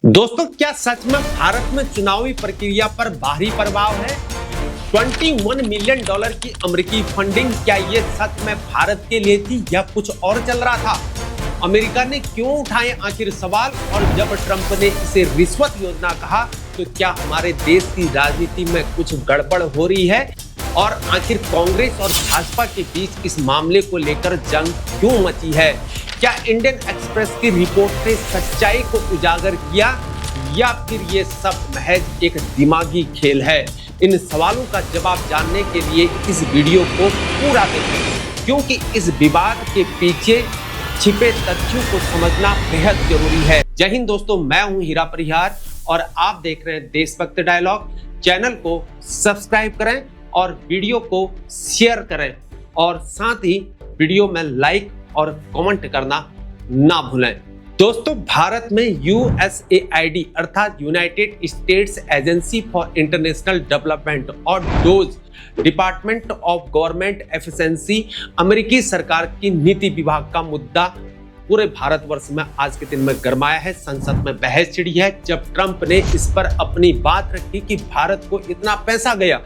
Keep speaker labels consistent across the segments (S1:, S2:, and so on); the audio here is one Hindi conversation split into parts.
S1: दोस्तों, क्या सच में भारत में चुनावी प्रक्रिया पर बाहरी प्रभाव है? 21 मिलियन डॉलर की अमेरिकी फंडिंग, क्या ये सच में भारत के लिए थी या कुछ और चल रहा था? अमेरिका ने क्यों उठाए आखिर सवाल? और जब ट्रंप ने इसे रिश्वत योजना कहा तो क्या हमारे देश की राजनीति में कुछ गड़बड़ हो रही है? और आखिर कांग्रेस और भाजपा के बीच इस मामले को लेकर जंग क्यों मची है? क्या इंडियन एक्सप्रेस की रिपोर्ट ने सच्चाई को उजागर किया या फिर ये सब महज एक दिमागी खेल है? इन सवालों का जवाब जानने के लिए इस वीडियो को पूरा देखें, क्योंकि इस विवाद के पीछे छिपे तथ्यों को समझना बेहद जरूरी है। जय हिंद दोस्तों, मैं हूं हीरा परिहार और आप देख रहे हैं देशभक्त डायलॉग। चैनल को सब्सक्राइब करें और वीडियो को शेयर करें और साथ ही वीडियो में लाइक और कमेंट करना ना भूलें। दोस्तों, भारत में USAID अर्थात United States agency for international development और DOGE department of government efficiency अमेरिकी सरकार की नीति विभाग का मुद्दा पूरे भारतवर्ष में आज के दिन में गरमाया है। संसद में बहस छिड़ी है जब ट्रंप ने इस पर अपनी बात रखी कि भारत को इतना पैसा गया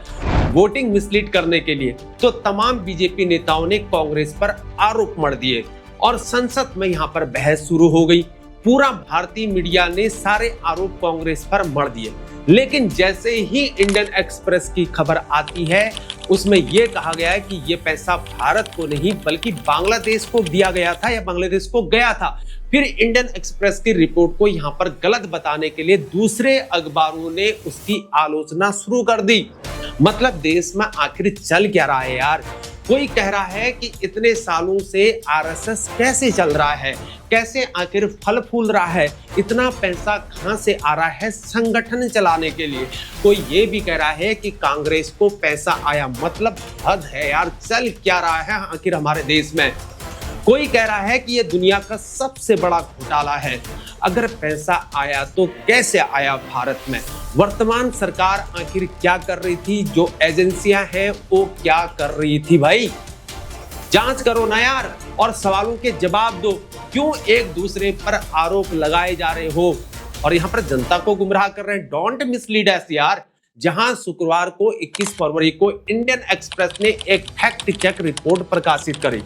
S1: वोटिंग मिसलीड करने के लिए, तो तमाम बीजेपी नेताओं ने कांग्रेस पर आरोप मढ़ दिए और संसद में यहां पर बहस शुरू हो गई। पूरा भारतीय मीडिया ने सारे आरोप कांग्रेस पर मढ़ दिए, लेकिन जैसे ही इंडियन एक्सप्रेस की खबर आती है उसमें यह कहा गया है कि यह पैसा भारत को नहीं बल्कि बांग्लादेश को दिया गया था या बांग्लादेश को गया था। फिर इंडियन एक्सप्रेस की रिपोर्ट को यहां पर गलत बताने के लिए दूसरे अखबारों ने उसकी आलोचना शुरू कर दी। मतलब देश में आखिर चल क्या रहा है यार? कोई कह रहा है कि इतने सालों से आरएसएस कैसे चल रहा है, कैसे आखिर फल फूल रहा है, इतना पैसा कहां से आ रहा है संगठन चलाने के लिए। कोई ये भी कह रहा है कि कांग्रेस को पैसा आया, मतलब हद है यार, चल क्या रहा है आखिर हमारे देश में। कोई कह रहा है कि ये दुनिया का सबसे बड़ा घोटाला है। अगर पैसा आया तो कैसे आया भारत में? वर्तमान सरकार आखिर क्या कर रही थी? जो एजेंसियां हैं वो क्या कर रही थी? भाई जांच करो ना यार और सवालों के जवाब दो। क्यों एक दूसरे पर आरोप लगाए जा रहे हो और यहाँ पर जनता को गुमराह कर रहे हैं? डोंट मिसलीड अस यार। जहां शुक्रवार को 21 फरवरी को इंडियन एक्सप्रेस ने एक फैक्ट चेक रिपोर्ट प्रकाशित करी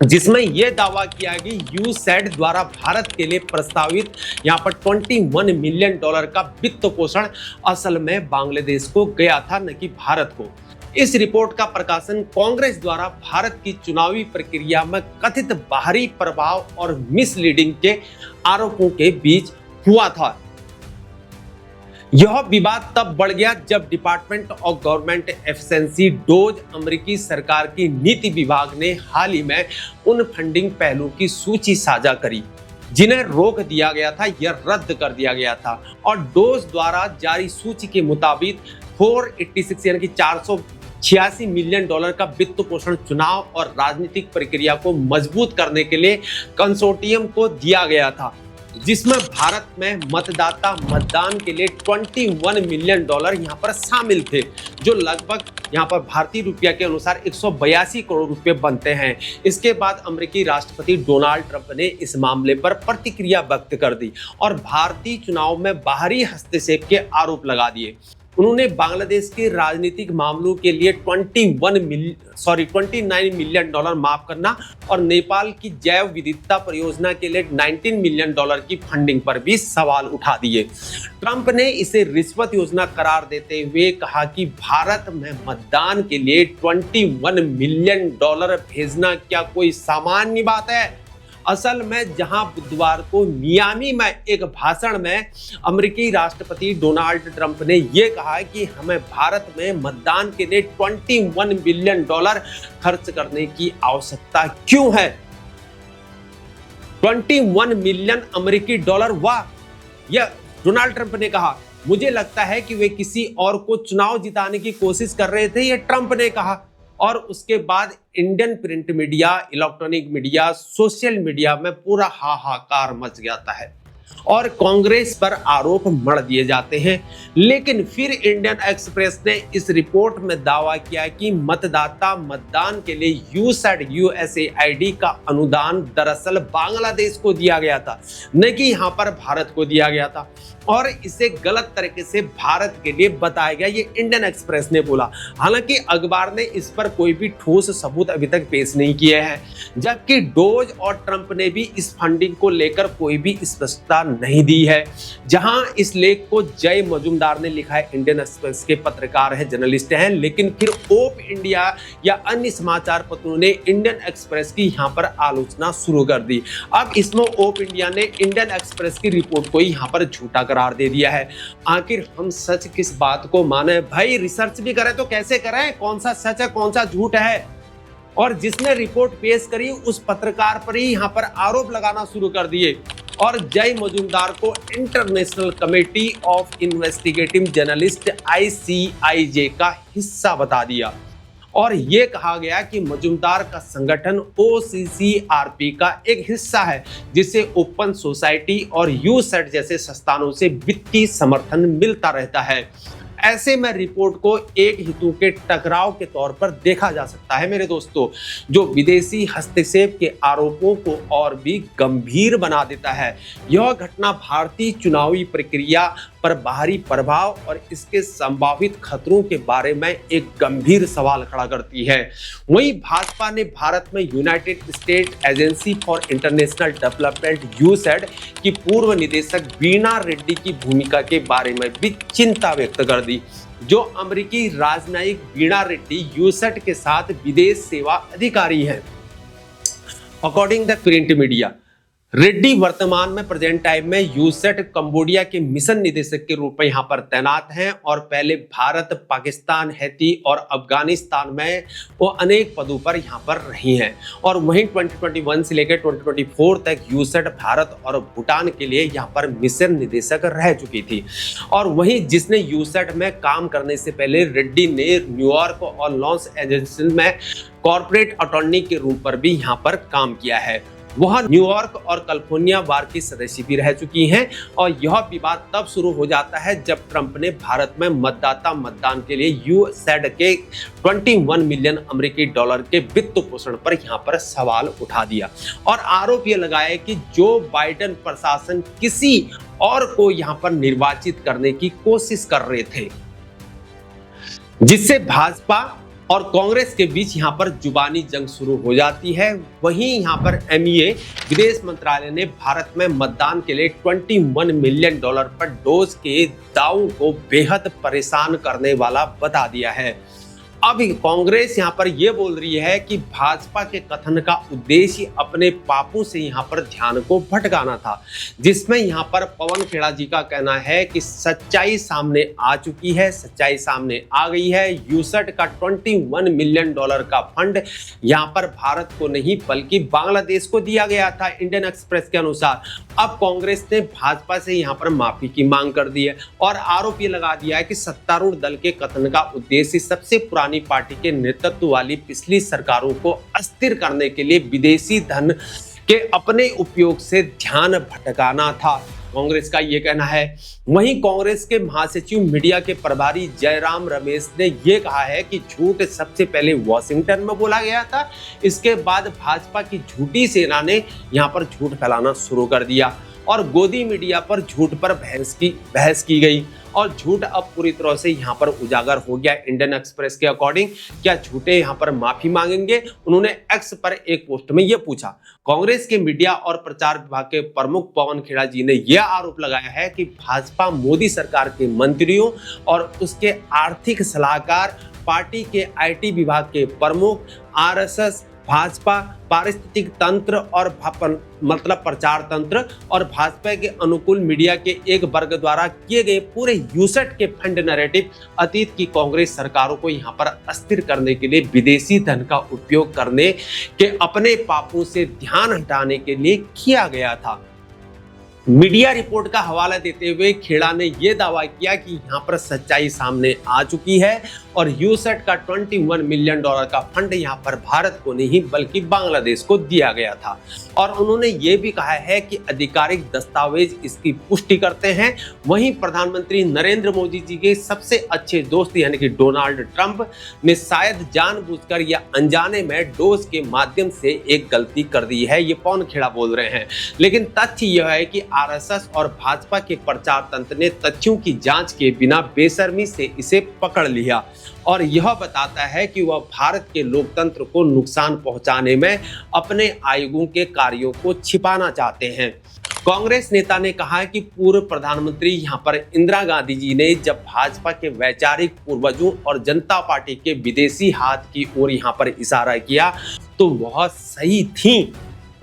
S1: जिसमें यह दावा किया कि यूसैड द्वारा भारत के लिए प्रस्तावित यहां पर 21 मिलियन डॉलर का वित्त पोषण असल में बांग्लादेश को गया था, न कि भारत को। इस रिपोर्ट का प्रकाशन कांग्रेस द्वारा भारत की चुनावी प्रक्रिया में कथित बाहरी प्रभाव और मिसलीडिंग के आरोपों के बीच हुआ था। यह विवाद तब बढ़ गया जब department of government efficiency dose अमेरिकी सरकार की नीति विभाग ने हाल ही में उन फंडिंग पहलों की सूची साझा करी जिन्हें रोक दिया गया था या रद्द कर दिया गया था। और डोज द्वारा जारी सूची के मुताबिक 486 यानी कि 486 मिलियन डॉलर का वित्त पोषण चुनाव और राजनीतिक प्रक्रिया को मजबूत करने के लिए कंसोर्टियम को दिया गया था, जिसमें भारत में मतदाता मतदान के लिए 21 मिलियन डॉलर यहां पर शामिल थे, जो लगभग यहां पर भारतीय रुपया के अनुसार 182 करोड़ रुपए बनते हैं। इसके बाद अमेरिकी राष्ट्रपति डोनाल्ड ट्रंप ने इस मामले पर प्रतिक्रिया व्यक्त कर दी और भारतीय चुनाव में बाहरी हस्तक्षेप के आरोप लगा दिए। उन्होंने बांग्लादेश के राजनीतिक मामलों के लिए 29 मिलियन डॉलर माफ करना और नेपाल की जैव विविधता परियोजना के लिए 19 मिलियन डॉलर की फंडिंग पर भी सवाल उठा दिए। ट्रंप ने इसे रिश्वत योजना करार देते हुए कहा कि भारत में मतदान के लिए 21 मिलियन डॉलर भेजना क्या कोई सामान्य बात है? असल में जहां बुधवार को मियामी में एक भाषण में अमेरिकी राष्ट्रपति डोनाल्ड ट्रंप ने यह कहा कि हमें भारत में मतदान के लिए 21 बिलियन डॉलर खर्च करने की आवश्यकता क्यों है? 21 मिलियन अमेरिकी डॉलर, वाह! यह डोनाल्ड ट्रंप ने कहा। मुझे लगता है कि वे किसी और को चुनाव जिताने की कोशिश कर रहे थे, यह ट्रंप ने कहा। और उसके बाद Indian print media, electronic media, social media में पूरा हाहाकार मच जाता है और कांग्रेस पर आरोप मढ़ दिए जाते हैं। लेकिन फिर इंडियन एक्सप्रेस ने इस रिपोर्ट में दावा किया कि मतदाता मतदान के लिए यूसैड USAID का अनुदान दरअसल बांग्लादेश को दिया गया था, न कि यहां पर भारत को दिया गया था, और इसे गलत तरीके से भारत के लिए बताया गया, ये इंडियन एक्सप्रेस ने बोला। हालांकि अखबार ने इस पर कोई भी ठोस सबूत अभी तक पेश नहीं किए हैं, जबकि डोज और ट्रंप ने भी इस फंडिंग को लेकर कोई भी स्पष्टता नहीं दी है। जहां इस लेख को जय मजूमदार ने लिखा है, इंडियन एक्सप्रेस के पत्रकार हैं, जर्नलिस्ट हैं, लेकिन फिर ओप इंडिया या अन्य समाचार पत्रों ने इंडियन एक्सप्रेस की यहां पर आलोचना शुरू कर दी। अब इसमें ओप इंडिया ने इंडियन एक्सप्रेस की रिपोर्ट को यहां पर झूठा करार दे दिया है। आखिर हम सच किस बात को माने भाई? रिसर्च भी करें तो कैसे करें, कौन सा सच है कौन सा झूठ है? और जिसने रिपोर्ट पेश करी उस पत्रकार पर ही यहां पर आरोप लगाना शुरू कर दिए और जय मजूमदार को international committee of investigative journalist ICIJ का हिस्सा बता दिया। और ये कहा गया कि मजूमदार का संगठन OCCRP का एक हिस्सा है, जिसे ओपन सोसाइटी और यूसेट जैसे संस्थानों से वित्तीय समर्थन मिलता रहता है। ऐसे में रिपोर्ट को एक हितों के टकराव के तौर पर देखा जा सकता है मेरे दोस्तों, जो विदेशी हस्तक्षेप के आरोपों को और भी गंभीर बना देता है। यह घटना भारतीय चुनावी प्रक्रिया पर बाहरी प्रभाव और इसके संभावित खतरों के बारे में एक गंभीर सवाल खड़ा करती है। वहीं भाजपा ने भारत में United State agency for international development USAID की पूर्व निदेशक वीणा रेड्डी की भूमिका के बारे में भी चिंता व्यक्त कर दी। जो अमेरिकी राजनयिक वीणा रेड्डी यूसैड के साथ विदेश सेवा अधिकारी हैं। According the print media, Reddy वर्तमान में प्रेजेंट टाइम में यूसैट कंबोडिया के मिशन निदेशक के रूप में यहां पर तैनात हैं और पहले भारत, पाकिस्तान, हैती और अफगानिस्तान में वो अनेक पदों पर यहां पर रही हैं। और वहीं 2021 से लेकर 2024 तक यूसैट भारत और भूटान के लिए यहां पर मिशन निदेशक रह चुकी थी। और वहीं जिसने यूसैट में काम करने से पहले रेड्डी ने न्यूयॉर्क और लॉस एंजल्स में कॉर्पोरेट अटॉर्नी के रूप पर भी यहां पर काम किया है। वह न्यूयॉर्क और कैलिफोर्निया बार की सदस्य भी रह चुकी हैं। और यह विवाद तब शुरू हो जाता है जब ट्रंप ने भारत में मतदाता मतदान के लिए यूसैड के 21 मिलियन अमेरिकी डॉलर के वित्त पोषण पर यहां पर सवाल उठा दिया और आरोप यह लगाया कि जो बाइडेन प्रशासन किसी और को यहां पर निर्वाचित करने की कोशिश कर रहे थे, जिससे भाजपा और कांग्रेस के बीच यहां पर जुबानी जंग शुरू हो जाती है। वहीं यहां पर MEA विदेश मंत्रालय ने भारत में मतदान के लिए 21 मिलियन डॉलर पर डोज के दावों को बेहद परेशान करने वाला बता दिया है। अब कांग्रेस यहां पर यह बोल रही है कि भाजपा के कथन का उद्देश्य अपने पापों से यहां पर ध्यान को भटकाना था, जिसमें यहां पर पवन खेड़ा जी का कहना है कि सच्चाई सामने आ चुकी है, सच्चाई सामने आ गई है। यूसैट का 21 मिलियन डॉलर का फंड यहां पर भारत को नहीं बल्कि बांग्लादेश को दिया गया था इंडियन एक्सप्रेस के अनुसार। अब कांग्रेस ने भाजपा से यहां पर माफी की मांग कर दी है और आरोप ये लगा दिया है कि सत्तारूढ़ दल के कथन का उद्देश्य सबसे पुरानी पार्टी के नेतृत्व वाली पिछली सरकारों को अस्थिर करने के लिए विदेशी धन के अपने उपयोग से ध्यान भटकाना था, कांग्रेस का यह कहना है। वहीं कांग्रेस के महासचिव मीडिया के प्रभारी जयराम रमेश ने यह कहा है कि झूठ सबसे पहले वॉशिंगटन में बोला गया था, इसके बाद भाजपा की झूठी सेना ने यहां पर झूठ फैलाना शुरू कर दिया और गोदी मीडिया पर झूठ पर बहस की गई और झूठ अब पूरी तरह से यहां पर उजागर हो गया। इंडियन एक्सप्रेस के अकॉर्डिंग क्या झूठे यहां पर माफी मांगेंगे? उन्होंने एक्स पर एक पोस्ट में यह पूछा। कांग्रेस के मीडिया और प्रचार विभाग के प्रमुख पवन खेड़ा जी ने यह आरोप लगाया है कि भाजपा मोदी सरकार के मंत्रियों और उसके आर्थिक सलाहकार, पार्टी के IT विभाग के प्रमुख, RSS, भाजपा पारिस्थितिक तंत्र और प्रचार तंत्र और भाजपा के अनुकूल मीडिया के एक वर्ग द्वारा किए गए पूरे यूसैट के फंड नैरेटिव अतीत की कांग्रेस सरकारों को यहां पर अस्थिर करने के लिए विदेशी धन का उपयोग करने के अपने पापों से ध्यान हटाने के लिए किया गया था। मीडिया रिपोर्ट का हवाला देते हुए खेड़ा ने यह दावा किया कि यहां पर सच्चाई सामने आ चुकी है और यूसेट का $21 मिलियन का फंड यहाँ पर भारत को नहीं बल्कि बांग्लादेश को दिया गया था। और उन्होंने ये भी कहा है कि आधिकारिक दस्तावेज इसकी पुष्टि करते हैं। वहीं प्रधानमंत्री नरेंद्र मोदी जी के सबसे अच्छे दोस्त यानी कि डोनाल्ड ट्रंप ने शायद जानबूझकर या अनजाने में डोज के माध्यम से एक गलती कर दी है, ये पवन खेड़ा बोल रहे हैं। लेकिन तथ्य यह है कि आरएसएस और भाजपा के प्रचार तंत्र ने तथ्यों की जांच के बिना बेशर्मी से इसे पकड़ लिया और यह बताता है कि वह भारत के लोकतंत्र को नुकसान पहुंचाने में अपने आयोगों के कार्यों को छिपाना चाहते हैं। कांग्रेस नेता ने कहा कि पूर्व प्रधानमंत्री यहां पर इंदिरा गांधी जी ने जब भाजपा के वैचारिक पूर्वजों और जनता पार्टी के विदेशी हाथ की ओर यहां पर इशारा किया तो वह सही थी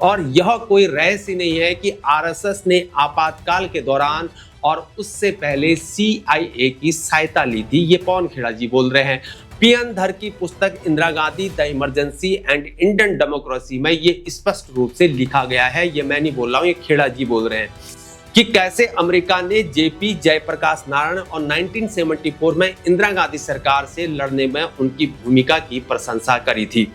S1: और यह कोई रहस्य नहीं है कि आरएसएस ने आपातकाल के दौरान और उससे पहले CIA की सहायता ली थी, ये पवन खेड़ा जी बोल रहे हैं। PN धर की पुस्तक Indira Gandhi the emergency and Indian democracy में ये स्पष्ट रूप से लिखा गया है, ये मैं नहीं बोल रहा हूँ, ये खेड़ा जी बोल रहे हैं कि कैसे अमेरिका ने JP जयप्रकाश नारायण और 1974 में इंदिरा गांधी सरकार से लड़ने में उनकी भूमिका की प्रशंसा करी थी।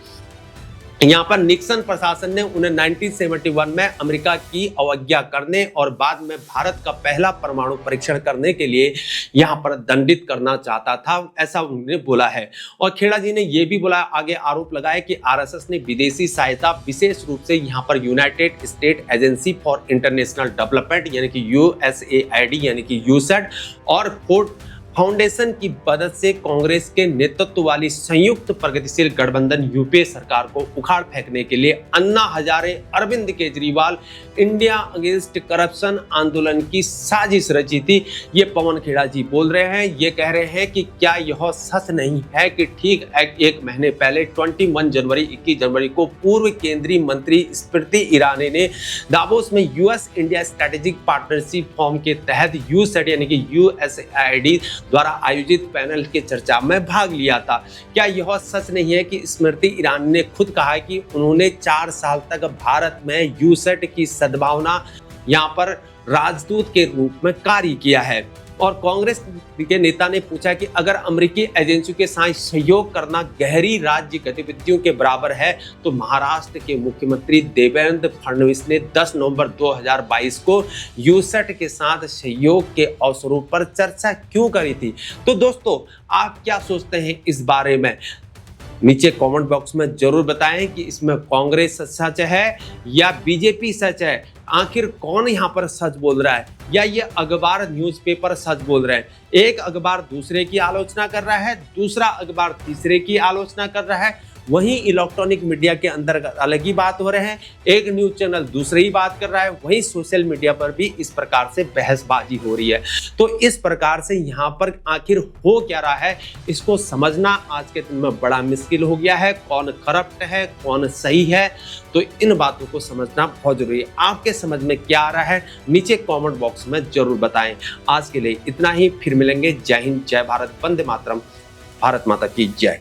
S1: यहाँ पर निक्सन प्रशासन ने उन्हें 1971 में अमेरिका की अवज्ञा करने और बाद में भारत का पहला परमाणु परीक्षण करने के लिए यहाँ पर दंडित करना चाहता था, ऐसा उन्होंने बोला है। और खेड़ा जी ने यह भी बोला, आगे आरोप लगाया कि आरएसएस ने विदेशी सहायता विशेष रूप से यहाँ पर United State agency for international development यानी कि USAID यानी कि यूसेट और फोर्ड फाउंडेशन की मदद से कांग्रेस के नेतृत्व वाली संयुक्त प्रगतिशील गठबंधन यूपीए सरकार को उखाड़ फेंकने के लिए Anna Hazare Arvind Kejriwal India against corruption आंदोलन की साजिश रची थी, ये पवन खेड़ा जी बोल रहे हैं। ये कह रहे हैं कि क्या यह सच नहीं है कि ठीक एक महीने पहले 21 जनवरी को पूर्व केंद्रीय मंत्री स्मृति ईरानी ने दावोस में US India strategic partnership form के तहत यूसेट यानी कि USAID द्वारा आयोजित पैनल के चर्चा में भाग लिया था। क्या यह सच नहीं है कि स्मृति ईरानी ने खुद कहा कि उन्होंने 4 साल तक भारत में यूसेट की सद्भावना यहाँ पर राजदूत के रूप में कार्य किया है? और कांग्रेस के नेता ने पूछा कि अगर अमेरिकी एजेंसियों के साथ सहयोग करना गहरी राज्य गतिविधियों के बराबर है तो महाराष्ट्र के मुख्यमंत्री देवेंद्र फडणवीस ने 10 नवंबर 2022 को यूसेट के साथ सहयोग के अवसरों पर चर्चा क्यों करी थी? तो दोस्तों, आप क्या सोचते हैं इस बारे में? नीचे कमेंट बॉक्स में जरूर बताएं कि इसमें कांग्रेस सच है या बीजेपी सच है। आखिर कौन यहाँ पर सच बोल रहा है या ये अखबार न्यूज़पेपर सच बोल रहे हैं? एक अखबार दूसरे की आलोचना कर रहा है, दूसरा अखबार तीसरे की आलोचना कर रहा है। वहीं इलेक्ट्रॉनिक मीडिया के अंदर अलग ही बात हो रहे हैं, एक न्यूज चैनल दूसरी ही बात कर रहा है, वहीं सोशल मीडिया पर भी इस प्रकार से बहसबाजी हो रही है। तो इस प्रकार से यहाँ पर आखिर हो क्या रहा है, इसको समझना आज के दिन में बड़ा मुश्किल हो गया है। कौन करप्ट है, कौन सही है, तो इन बातों को समझना बहुत जरूरी है। आपके समझ में क्या आ रहा है, नीचे कमेंट बॉक्स में जरूर बताएं। आज के लिए इतना ही, फिर मिलेंगे। जय हिंद, जय भारत, वंदे मातरम, भारत माता की जय।